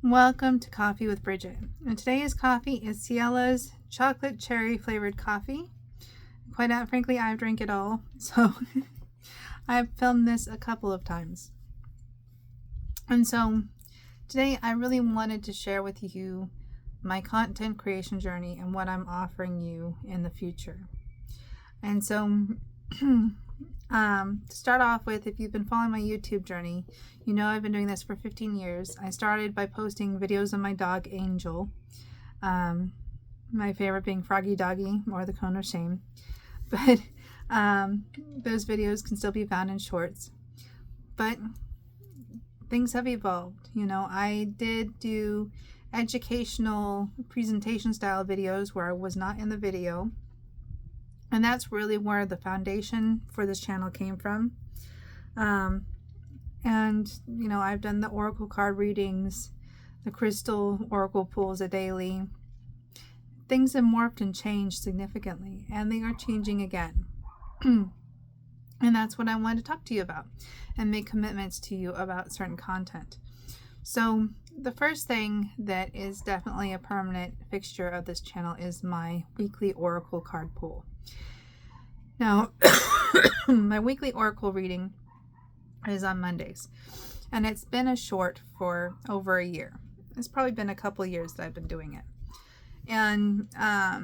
Welcome to Coffee with Bridget. And today's coffee is Ciella's chocolate cherry flavored coffee. Quite frankly, I've drank it all, so I've filmed this a couple of times. And so today I really wanted to share with you my content creation journey and what I'm offering you in the future. And so to start off with, if you've been following my YouTube journey, you know I've been doing this for 15 years. I started by posting videos of my dog Angel, my favorite being Froggy Doggy or the Cone of Shame, but those videos can still be found in shorts. But things have evolved. I did do educational presentation style videos where I was not in the video. And that's really where the foundation for this channel came from. I've done the oracle card readings, the crystal oracle pulls a daily. Things have morphed and changed significantly, and they are changing again. And that's what I wanted to talk to you about and make commitments to you about certain content. So the first thing that is definitely a permanent fixture of this channel is my weekly oracle card pull. Now, my weekly oracle reading is on Mondays, and it's been a short for over a year. It's probably been a couple of years that I've been doing it. And I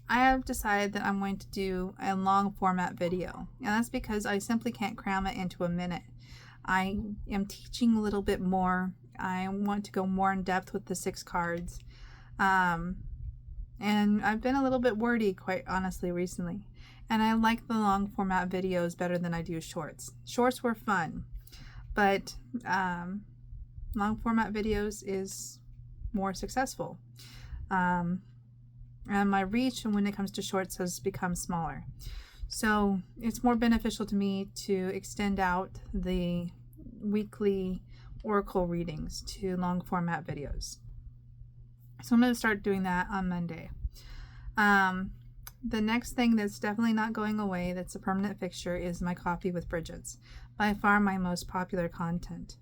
have decided that I'm going to do a long format video, and that's because I simply can't cram it into a minute. I am teaching a little bit more. I want to go more in depth with the 6 cards. And I've been a little bit wordy, quite honestly, recently. And I like the long format videos better than I do shorts. Shorts were fun, but long format videos is more successful. And my reach when it comes to shorts has become smaller. So it's more beneficial to me to extend out the weekly oracle readings to long format videos. So I'm going to start doing that on Monday. The next thing that's definitely not going away, that's a permanent fixture, is my Coffee with Bridget's. By far my most popular content.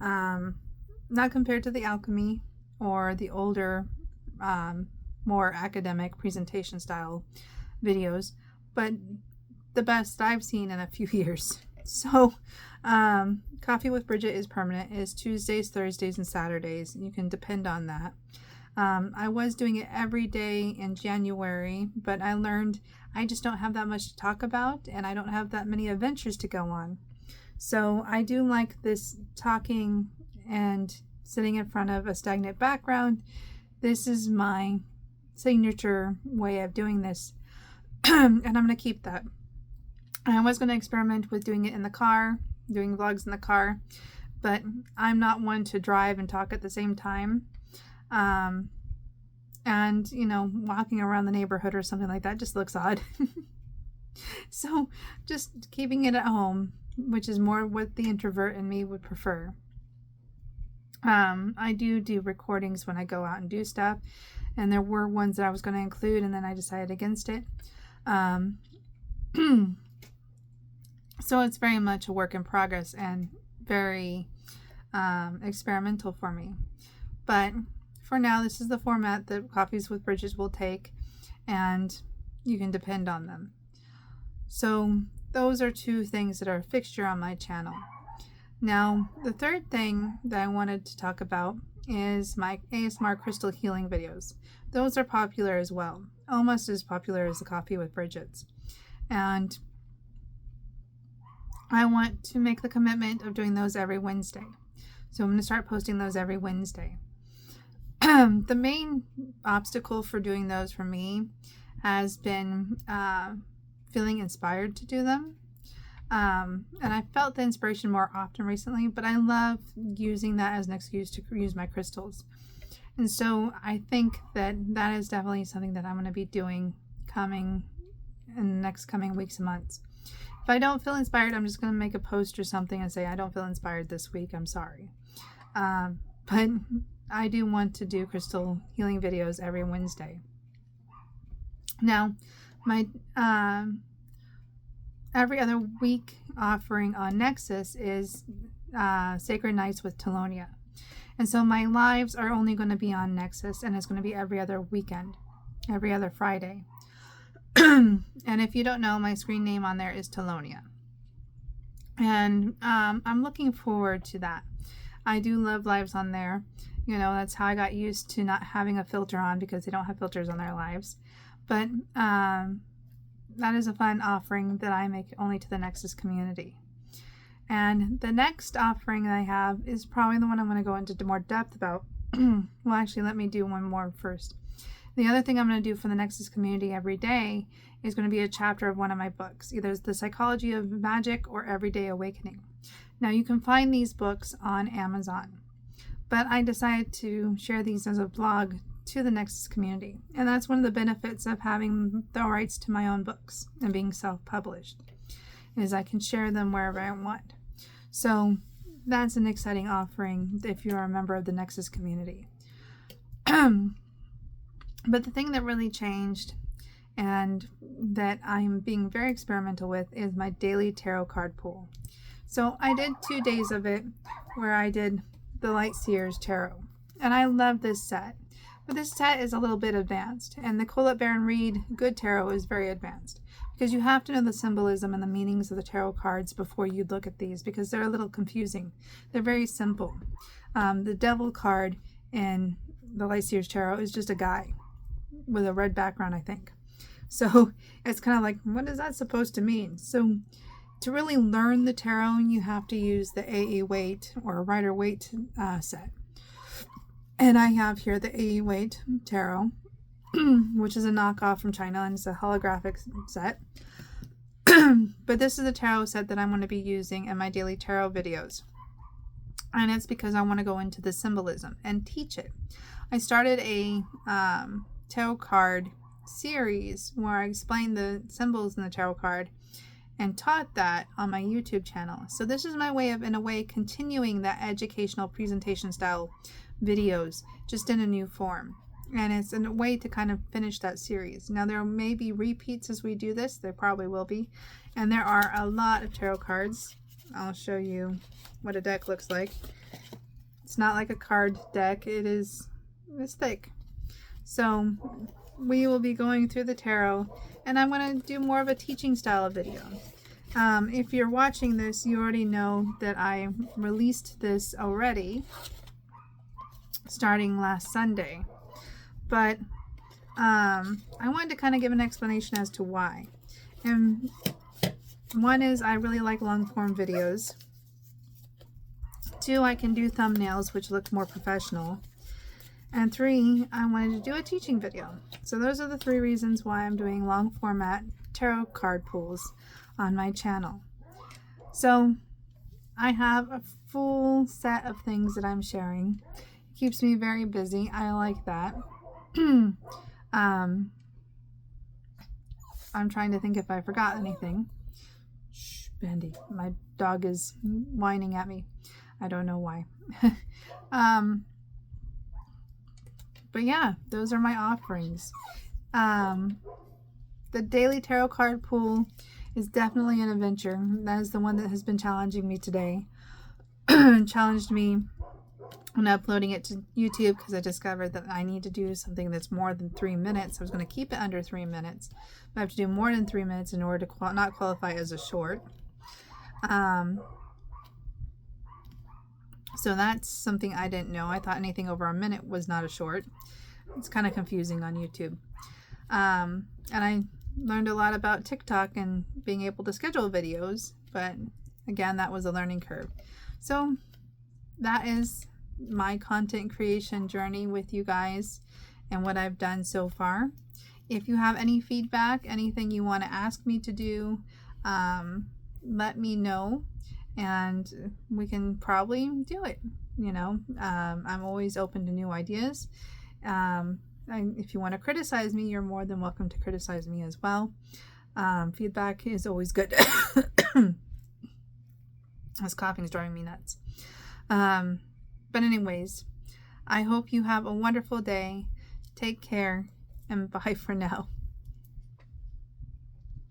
Not compared to the alchemy or the older, more academic presentation style videos, but the best I've seen in a few years. So Coffee with Bridget is permanent. It is Tuesdays, Thursdays, and Saturdays. You can depend on that. I was doing it every day in January, but I learned I just don't have that much to talk about, and I don't have that many adventures to go on. So I do like this talking and sitting in front of a stagnant background. This is my signature way of doing this, and I'm going to keep that. I was going to experiment with doing it in the car, doing vlogs in the car, but I'm not one to drive and talk at the same time. Walking around the neighborhood or something like that just looks odd. So just keeping it at home, which is more what the introvert in me would prefer. I do recordings when I go out and do stuff, and there were ones that I was going to include, and then I decided against it. So it's very much a work in progress and very experimental for me. But for now, this is the format that Coffees with Bridget will take, and you can depend on them. So those are 2 things that are a fixture on my channel. Now, the third thing that I wanted to talk about is my ASMR crystal healing videos. Those are popular as well, almost as popular as the Coffee with Bridget's. And I want to make the commitment of doing those every Wednesday. So I'm going to start posting those every Wednesday. The main obstacle for doing those for me has been feeling inspired to do them. And I felt the inspiration more often recently, but I love using that as an excuse to use my crystals. And so I think that is definitely something that I'm going to be doing coming in the next coming weeks and months. If I don't feel inspired, I'm just going to make a post or something and say, I don't feel inspired this week. I'm sorry. But I do want to do crystal healing videos every Wednesday. Now, my every other week offering on Nexus is Sacred Nights with Telonia. And so my lives are only going to be on Nexus, and it's going to be every other weekend, every other Friday. And if you don't know, my screen name on there is Telonia. And I'm looking forward to that. I do love lives on there. You know, that's how I got used to not having a filter on, because they don't have filters on their lives. But that is a fun offering that I make only to the Nexus community. And the next offering that I have is probably the one I'm going to go into more depth about. Well, actually, let me do one more first. The other thing I'm going to do for the Nexus community every day is going to be a chapter of one of my books, either The Psychology of Magic or Everyday Awakening. Now, you can find these books on Amazon, but I decided to share these as a blog to the Nexus community. And that's one of the benefits of having the rights to my own books and being self-published, is I can share them wherever I want. So that's an exciting offering if you're a member of the Nexus community. But the thing that really changed, and that I'm being very experimental with, is my daily tarot card pool. So I did 2 days of it where I did the Light Seers Tarot. And I love this set. But this set is a little bit advanced. And the Colette Baron Reid Good Tarot is very advanced, because you have to know the symbolism and the meanings of the tarot cards before you look at these, because they're a little confusing. They're very simple. The Devil card in the Light Seers Tarot is just a guy with a red background, I think. So it's kind of like, what is that supposed to mean? So to really learn the tarot, you have to use the A.E. Waite or Rider Waite set. And I have here the A.E. Waite Tarot, which is a knockoff from China, and it's a holographic set. But this is a tarot set that I'm going to be using in my daily tarot videos. And it's because I want to go into the symbolism and teach it. I started a tarot card series where I explained the symbols in the tarot card and taught that on my YouTube channel. So this is my way of, in a way, continuing that educational presentation style videos, just in a new form. And it's a way to kind of finish that series. Now, there may be repeats as we do this. There probably will be. And there are a lot of tarot cards. I'll show you what a deck looks like. It's not like a card deck. It's thick. So we will be going through the tarot, and I'm going to do more of a teaching style of video. If you're watching this, you already know that I released this already starting last Sunday. But I wanted to kind of give an explanation as to why. And one is, I really like long form videos. 2, I can do thumbnails, which look more professional. And 3, I wanted to do a teaching video. So those are the 3 reasons why I'm doing long format tarot card pools on my channel. So I have a full set of things that I'm sharing. It keeps me very busy. I like that. I'm trying to think if I forgot anything. Shh, Bandy. My dog is whining at me. I don't know why. But yeah, those are my offerings. The daily tarot card pool is definitely an adventure. That is the one that has been challenging me today. Challenged me when uploading it to YouTube, because I discovered that I need to do something that's more than 3 minutes. I was going to keep it under 3 minutes, but I have to do more than 3 minutes in order to not qualify as a short. So that's something I didn't know. I thought anything over a minute was not a short. It's kind of confusing on YouTube. And I learned a lot about TikTok and being able to schedule videos, but again, that was a learning curve. So that is my content creation journey with you guys and what I've done so far. If you have any feedback, anything you want to ask me to do, let me know, and we can probably do it. You know, I'm always open to new ideas. If you want to criticize me, you're more than welcome to criticize me as well. Feedback is always good. This coughing is driving me nuts. But anyways, I hope you have a wonderful day. Take care, and bye for now.